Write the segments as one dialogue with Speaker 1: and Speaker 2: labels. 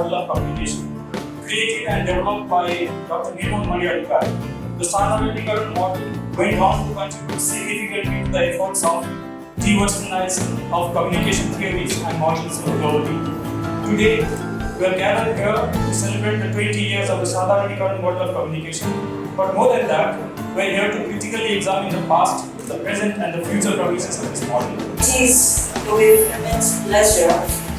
Speaker 1: model of communication, created and developed by Dr. NMA. The Sadharanikaran model went on to contribute significantly to the efforts of de-westernization of communication theories and models globally. Today, we are gathered here to celebrate the 20 years of the Sadharanikaran model of communication. But more than that, we are here to critically examine the past, the present, and the future promises of this model.
Speaker 2: It is with immense pleasure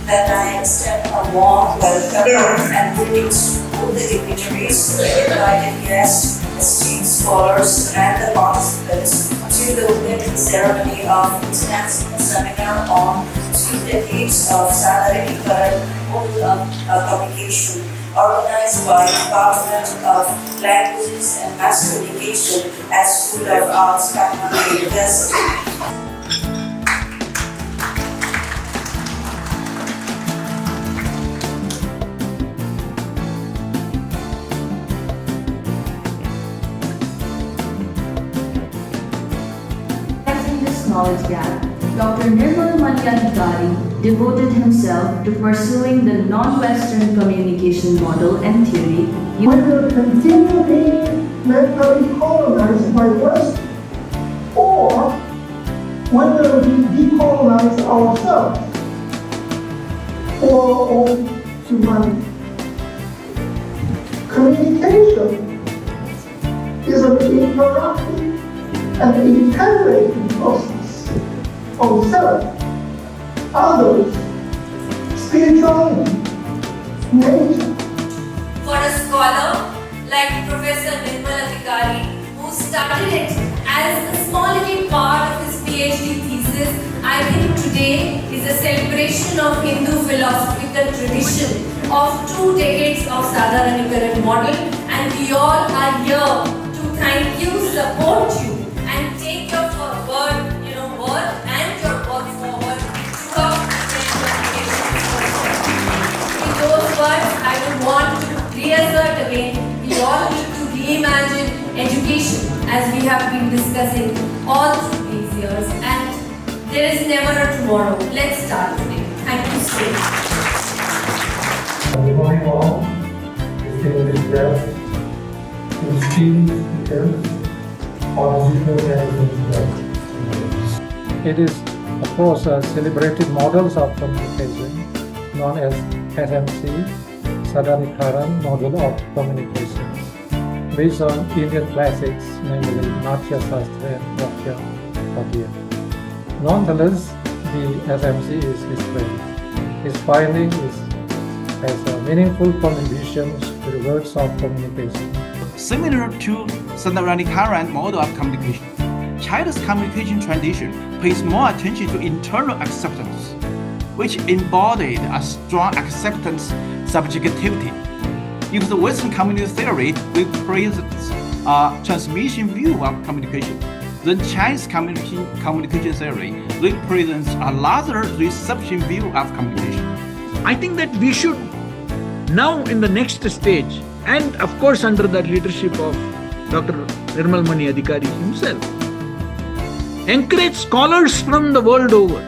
Speaker 2: that I extend a warm welcome and greetings to all the dignitaries, the invited guests, esteemed scholars, and the participants to the opening ceremony of International Seminar on 2 decades of Sadharanikaran model of communication, organized by the Department of Languages and Mass Communication at School of Arts, Kathmandu University.
Speaker 3: This knowledge gap, Dr. NMA devoted himself to pursuing the non-Western communication model and theory.
Speaker 4: Whether continue being mentally colonized by West, or whether we decolonize ourselves for our own humanity. Communication is an interactive and integrating process of self, others, spirituality, nature.
Speaker 5: For a scholar like Professor Sadharanikaran, who started it as a small little part of his PhD thesis, I think today is a celebration of Hindu philosophical tradition of 2 decades of Sadharanikaran model, and we all are here to thank you, support you, and take your word and your work forward throughout the communication process. In those words, I would want to reassert again, we all need to reimagine education as we have been discussing all through these years, and there is never a tomorrow. Let's start today. Thank you so much.
Speaker 6: Good morning all, distinguished guests, esteemed speakers, It is, of course, celebrated models of communication known as SMC, Sadharanikaran model of communications, based on Indian classics, namely Natya Shastra and Vakya Bhagya. Nonetheless, the SMC is his praise. His finding has a meaningful contributions to the works of communication.
Speaker 7: Similar to Sadharanikaran model of communication, China's communication tradition pays more attention to internal acceptance, which embodied a strong acceptance subjectivity. If the Western community theory represents a transmission view of communication, then Chinese communication theory represents a larger reception view of communication.
Speaker 8: I think that we should now in the next stage, and of course under the leadership of Dr. Nirmal Mani Adhikari himself, encourage scholars from the world over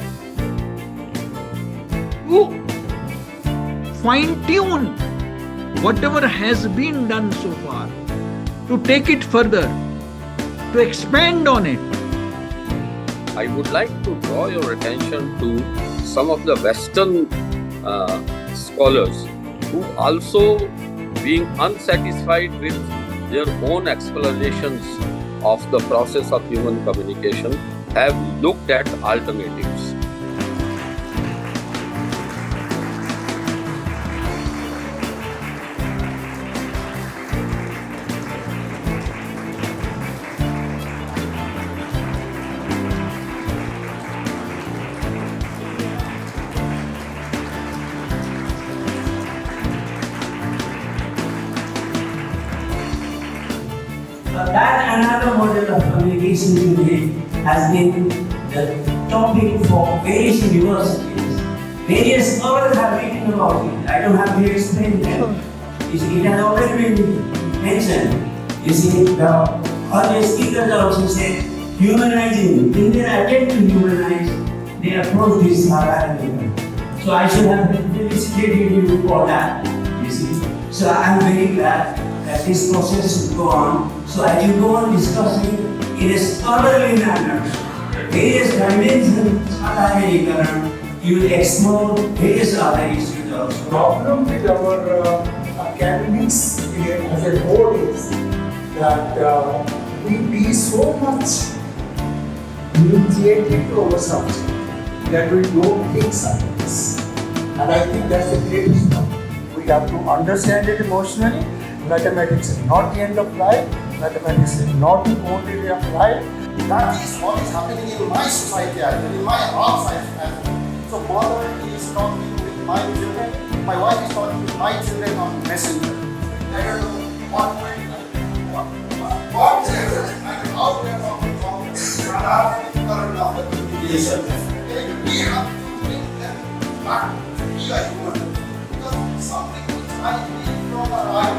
Speaker 8: to fine-tune whatever has been done so far, to take it further, to expand on it.
Speaker 9: I would like to draw your attention to some of the Western scholars who also, being unsatisfied with their own explanations of the process of human communication, have looked at alternatives.
Speaker 10: That another model of communication today has been the topic for various universities. Various scholars have written about it. I don't have to explain them. You see, it has already been mentioned. You see, the earlier speakers also said humanizing. In their attempt to humanize, they approach this Sadharanikaran. So I should have felicitated you for that. busy. So I'm very glad that this process will go on. So as you go on discussing in a scholarly manner, various dimensions of Sadharanikaran, you will explore various other issues also.
Speaker 4: Problem with our academics as a whole is that we be so much initiated to our subject that we don't take science. And I think that's the greatest problem. We have to understand it emotionally. Mathematics is not the end of life. Mathematics is not the only way of life.
Speaker 11: That is what is happening in my society as well, in my house as well. So mother is talking with my children, my wife is talking with my children on Messenger. I don't know what and how we are talking from current of the communication. We have to make them back to be a human. Because something which I need from a right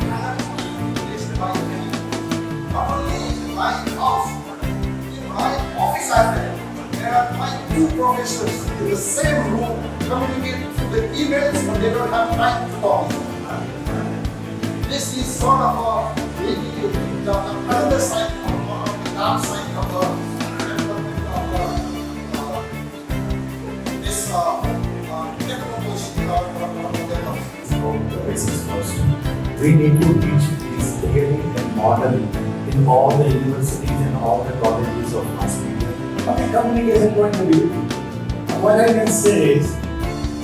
Speaker 11: cannot be replaced by anything. Not only in my house, in my office as well. There are my two professors in the same room communicating through the emails, but they don't have time to talk. This is sort of a another side of the dark side of this technology.
Speaker 12: We need to teach this theory and model in all the universities and all the colleges of mass media.
Speaker 4: But the communication point of view, what I can say is,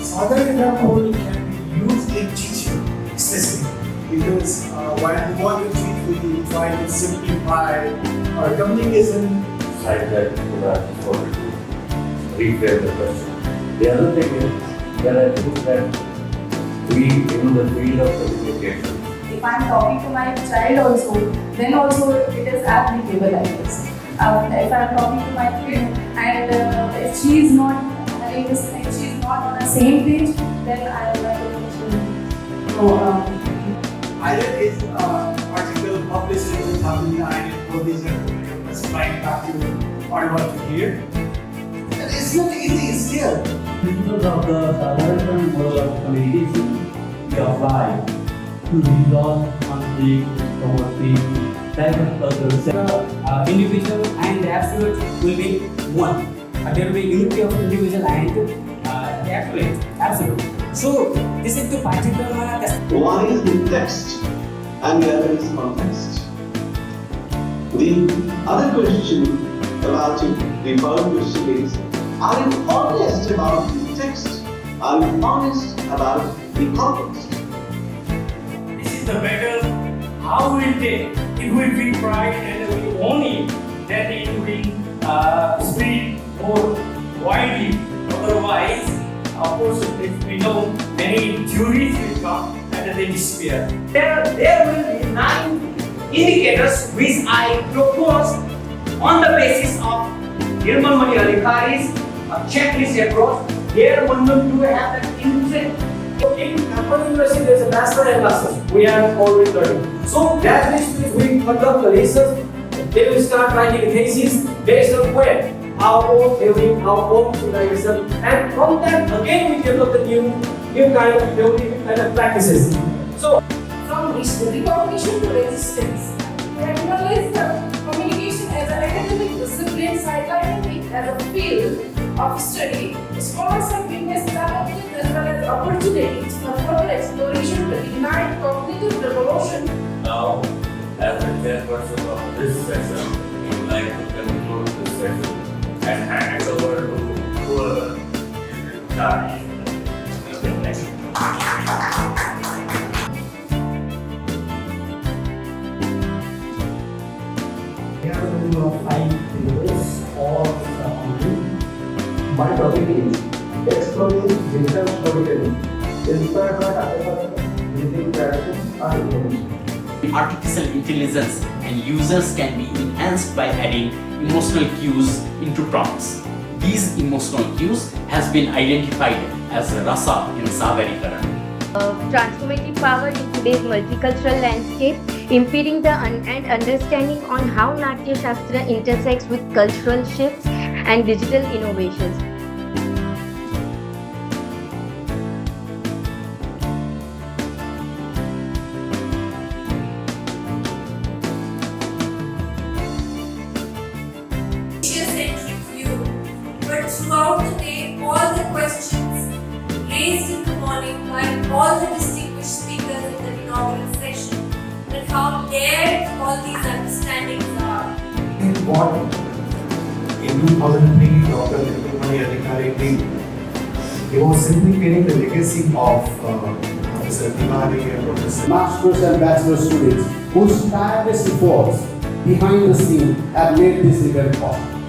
Speaker 4: Sadharanikaran only can be used in teaching, especially because when we want to teach, we try to simplify our communication.
Speaker 12: Side that is what to reframe the question. The other thing is that I think that we in the field of communication.
Speaker 13: If I'm talking to my child also, then also it is applicable, I guess. If I'm talking to my kid and if she is not having this thing, she is not on the same page, then I am like,
Speaker 4: I read his article published in 2009 in Buddhism, specifying back to what to hear. And it's not easy still.
Speaker 12: Principles of the Sadharanikaran model of communication we apply to resolve conflict, promoting
Speaker 10: The individual and the absolute will be one. There will be unity of individual and the absolute. So this is the particular
Speaker 14: one is the text and the other is context. The other question about it, the third question is, are you honest about the text? Are you honest about the context?
Speaker 1: This is the better how we take. If we feel pride and we own it, then it will spread more widely. Otherwise, of course, if we know many theories will come and they disappear.
Speaker 10: There will be 9 indicators which I propose on the basis of Nirmal Mani Adhikari's checklist approach. Here one will do have an intent. In Apple University there is a master and master. We have already learned. So gradually we conduct the research. They will start writing thesis based on where our own theory, our own civilization, and from that again we develop the new kind of theory and practices. So
Speaker 13: from recognition to resistance, recognize the communication as an academic discipline, psychiatry as a field of study. Scholars have witnessed challenges as well as opportunities for further exploration to ignite cognitive revolution.
Speaker 12: Now, as a chairperson of this session, we would like to conclude this session and hand it over to whoever is in charge.
Speaker 10: we have a total of 5 papers, all online.
Speaker 12: My topic is exploring digital storytelling inspired by Sadharanikaran using platforms and information.
Speaker 15: Artificial intelligence and users can be enhanced by adding emotional cues into prompts. These emotional cues has been identified as rasa in Sadharanikaran.
Speaker 16: Transformative power in today's multicultural landscape, impeding the and understanding on how Natya Shastra intersects with cultural shifts and digital innovations.
Speaker 4: what in 2003 Dr. Adhikari did. He was implicating the legacy of Professor Tiwari and Professor
Speaker 17: Masters and bachelor students whose tireless efforts behind the scene have made this event possible.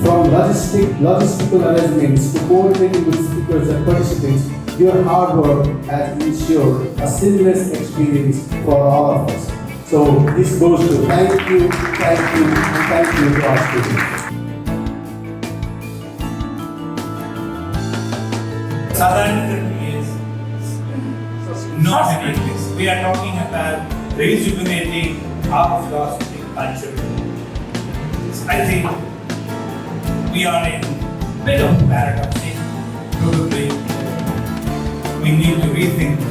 Speaker 17: From logistical arrangements to coordinating with speakers and participants, your hard work has ensured a seamless experience for all of us. So this goes to thank you, and thank you to our students.
Speaker 18: Sadharanikaran is not an English. We are talking about rejuvenating our philosophy culture. I think we are in a bit of paradox. Probably we need to rethink